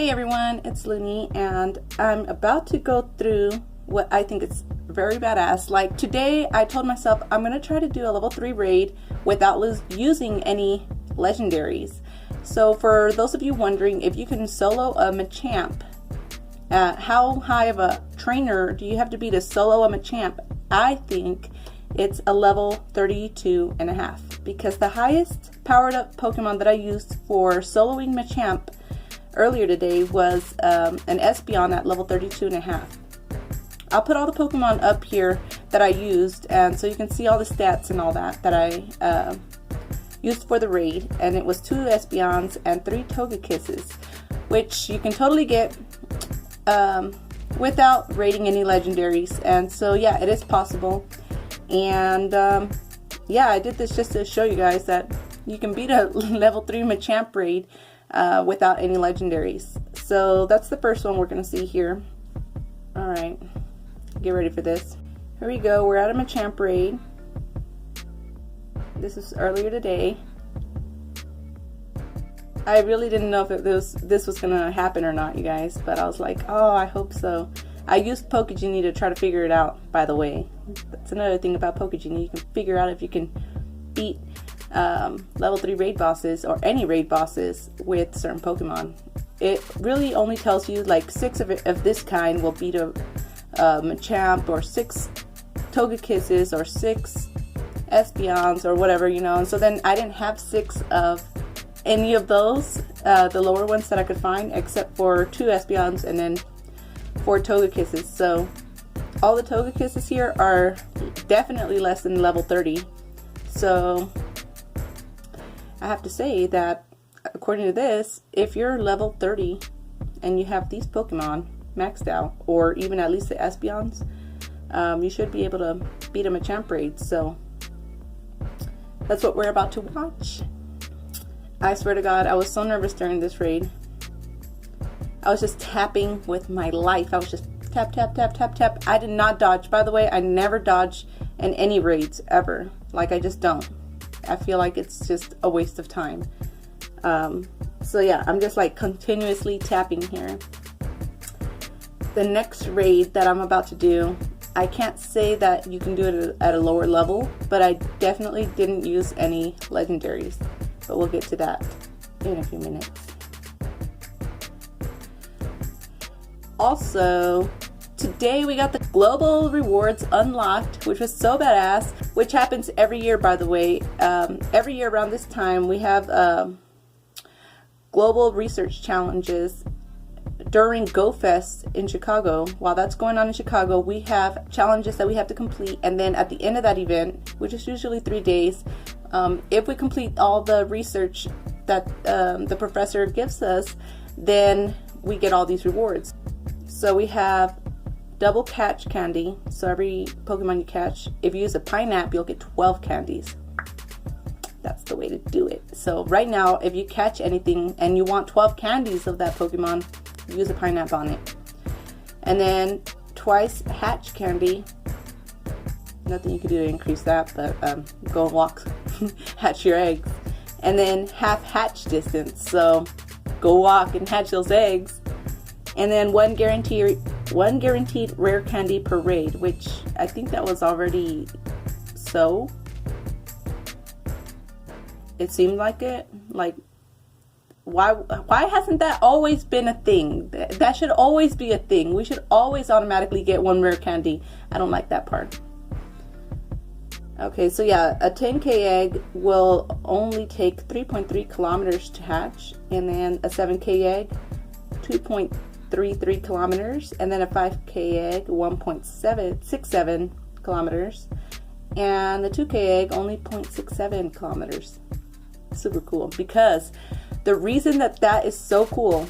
Hey everyone, it's Looney, and I'm about to go through what I think is very badass. Like today, I told myself I'm going to try to do a level 3 raid without using any legendaries. So for those of you wondering if you can solo a Machamp, how high of a trainer do you have to be to solo a Machamp? I think it's a level 32 and a half, because the highest powered up Pokemon that I used for soloing Machamp earlier today was an Espeon at level 32 and a half. I'll put all the Pokemon up here that I used, and so you can see all the stats and all that I used for the raid, and it was 2 Espeons and 3 Togekisses, which you can totally get without raiding any legendaries. And so yeah, it is possible. And yeah, I did this just to show you guys that you can beat a level 3 Machamp raid without any legendaries. So that's the first one we're going to see here. Alright, get ready for this. Here we go, we're at a Machamp raid. This is earlier today. I really didn't know if this was going to happen or not, you guys, but I was like, oh, I hope so. I used Pokegenie to try to figure it out, by the way. That's another thing about Pokegenie. You can figure out if you can beat level 3 raid bosses or any raid bosses with certain Pokemon. It really only tells you like 6 of this kind will beat a Machamp, or 6 Togekisses, or 6 Espeons, or whatever, you know. And so then I didn't have 6 of any of those, the lower ones that I could find, except for 2 Espeons and then 4 Togekisses. So all the Togekisses here are definitely less than level 30. So I have to say that according to this, if you're level 30 and you have these Pokemon maxed out, or even at least the Espeons, you should be able to beat a Machamp raid. So that's what we're about to watch. I swear to God, I was so nervous during this raid. I was just tapping with my life. I was just tap, tap, tap, tap, tap. I did not dodge. By the way, I never dodge in any raids, ever. Like, I just don't. I feel like it's just a waste of time. So yeah, I'm just like continuously tapping here. The next raid that I'm about to do, I can't say that you can do it at a lower level, but I definitely didn't use any legendaries. But we'll get to that in a few minutes. Also, today we got the global rewards unlocked, which was so badass, which happens every year, by the way. Every year around this time we have global research challenges during GoFest in Chicago. While that's going on in Chicago, we have challenges that we have to complete, and then at the end of that event, which is usually 3 days, if we complete all the research that the professor gives us, then we get all these rewards. So we have double catch candy. So every Pokemon you catch, if you use a pineapple, you'll get 12 candies. That's the way to do it. So right now, if you catch anything and you want 12 candies of that Pokemon, use a pineapple on it. And then twice hatch candy. Nothing you can do to increase that, but go and walk, hatch your eggs. And then half hatch distance. So go walk and hatch those eggs. And then one guaranteed rare candy per raid, which I think that was already so. It seemed like it. Like, why hasn't that always been a thing? That should always be a thing. We should always automatically get 1 rare candy. I don't like that part. Okay, so yeah, a 10k egg will only take 3.3 kilometers to hatch, and then a 7k egg 2.33 kilometers, and then a 5k egg 1.67 kilometers, and the 2k egg only 0.67 kilometers. Super cool, because the reason that is so cool,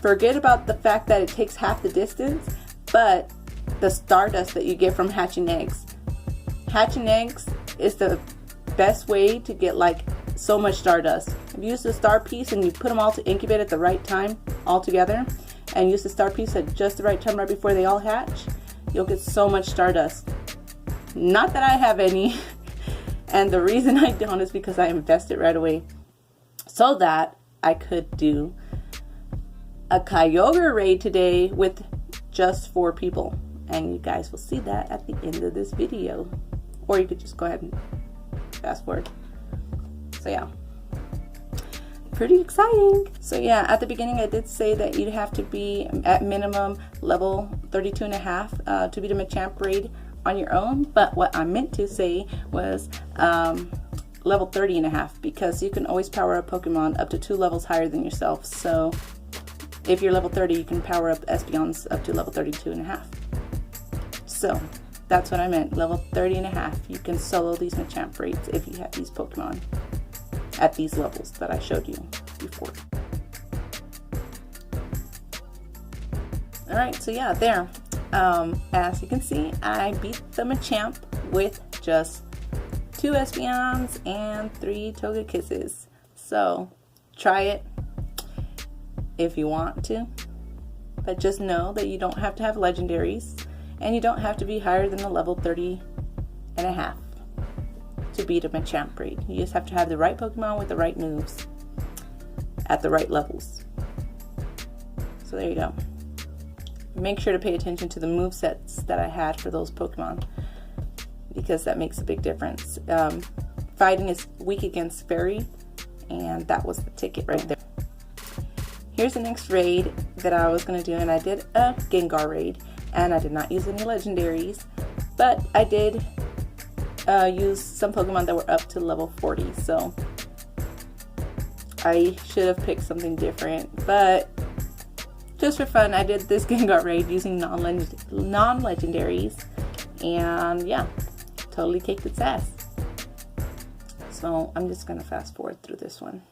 forget about the fact that it takes half the distance, but the stardust that you get from hatching eggs. Hatching eggs is the best way to get like so much stardust. If you use the star piece and you put them all to incubate at the right time all together, and use the star piece at just the right time right before they all hatch, you'll get so much stardust. Not that I have any, and the reason I don't is because I invested right away so that I could do a Kyogre raid today with just 4 people. And you guys will see that at the end of this video. Or you could just go ahead and fast forward. So yeah. Pretty exciting. So yeah, at the beginning I did say that you'd have to be at minimum level 32.5 to beat a Machamp raid on your own. But what I meant to say was level 30.5, because you can always power up Pokemon up to 2 levels higher than yourself. So if you're level 30, you can power up espeons up to level 32.5. So that's what I meant, level 30.5. You can solo these Machamp raids if you have these Pokemon at these levels that I showed you before. Alright, so yeah, there. As you can see, I beat the Machamp with just 2 espeons and 3 togekisses. So try it if you want to, but just know that you don't have to have legendaries, and you don't have to be higher than a level 30.5 to beat a Machamp raid. You just have to have the right Pokemon with the right moves at the right levels. So there you go. Make sure to pay attention to the movesets that I had for those Pokemon, because that makes a big difference. Fighting is weak against Fairy, and that was the ticket right there. Here's the next raid that I was going to do, and I did a Gengar raid, and I did not use any legendaries, but I did use some Pokemon that were up to level 40, so I should have picked something different, but just for fun, I did this Gengar raid using non-legendaries, and yeah, totally kicked its ass. So I'm just gonna fast forward through this one.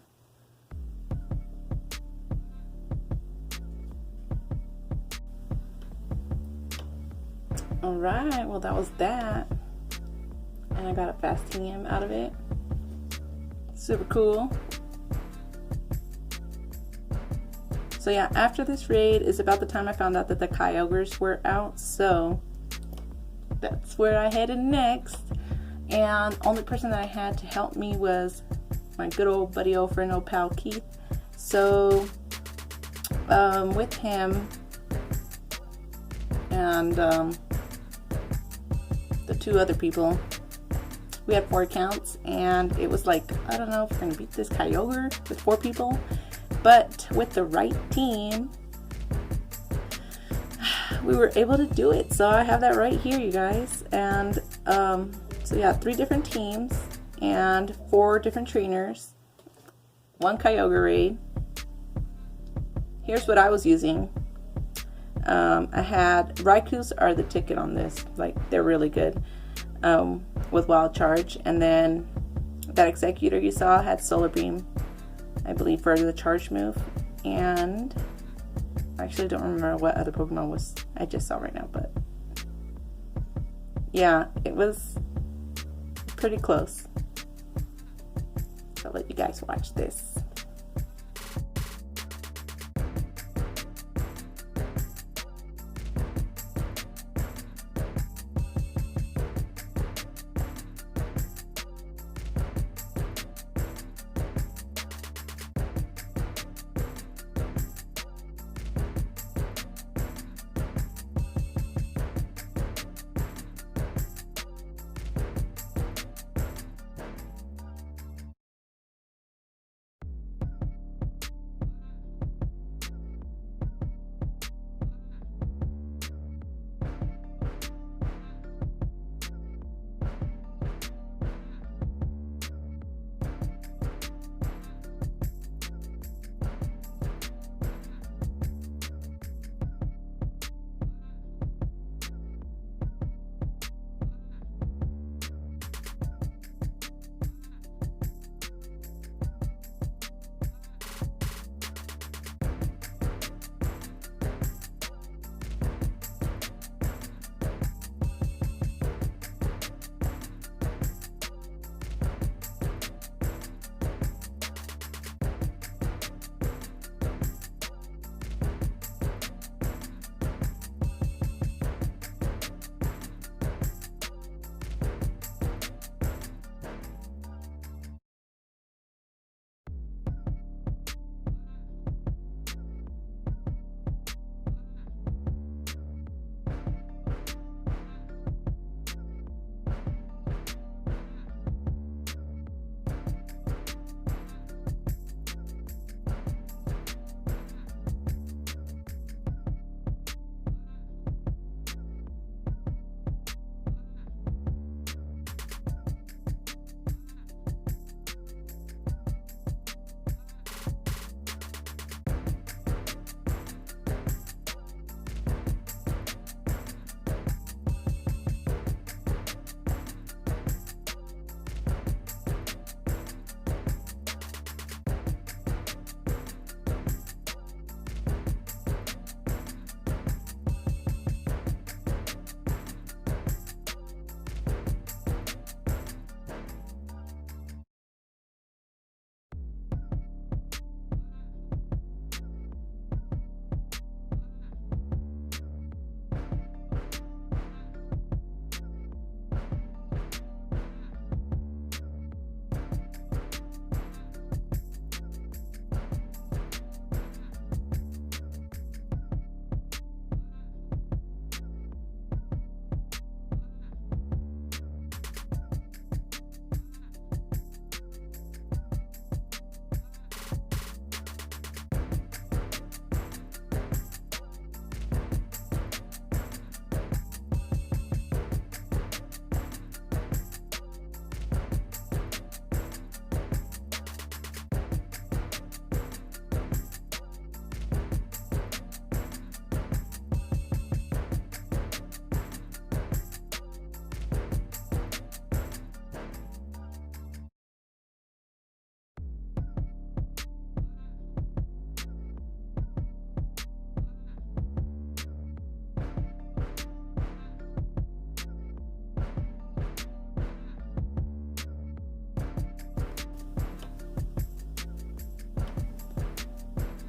Alright, well that was that. And I got a fast TM out of it. Super cool. So yeah, after this raid is about the time I found out that the Kyogres were out, so that's where I headed next. And only person that I had to help me was my good old buddy, old friend, old pal Keith. So with him and the 2 other people, we had 4 accounts, and it was like, I don't know if we're gonna beat this Kyogre with 4 people, but with the right team, we were able to do it. So I have that right here, you guys. And so yeah, 3 different teams and 4 different trainers, 1 Kyogre raid. Here's what I was using. I had Raikus are the ticket on this, like they're really good with Wild Charge, and then that Executor you saw had Solar Beam, I believe, for the charge move, and I actually don't remember what other Pokemon was I just saw right now, but yeah, it was pretty close. So I'll let you guys watch this.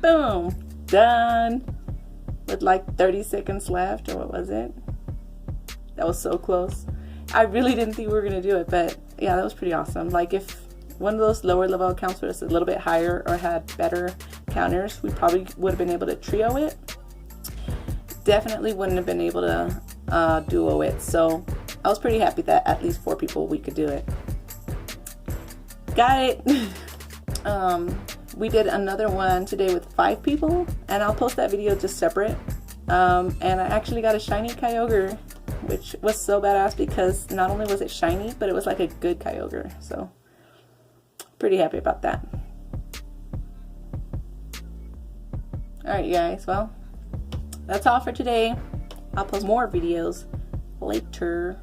Boom, done. With like 30 seconds left, or what was it? That was so close. I really didn't think we were gonna do it, but yeah, that was pretty awesome. Like if one of those lower level accounts was a little bit higher or had better counters, we probably would have been able to trio it. Definitely wouldn't have been able to duo it. So I was pretty happy that at least 4 people we could do it. Got it. We did another one today with 5 people, and I'll post that video just separate. And I actually got a shiny Kyogre, which was so badass because not only was it shiny, but it was like a good Kyogre. So pretty happy about that. Alright, you guys, well, that's all for today. I'll post more videos later.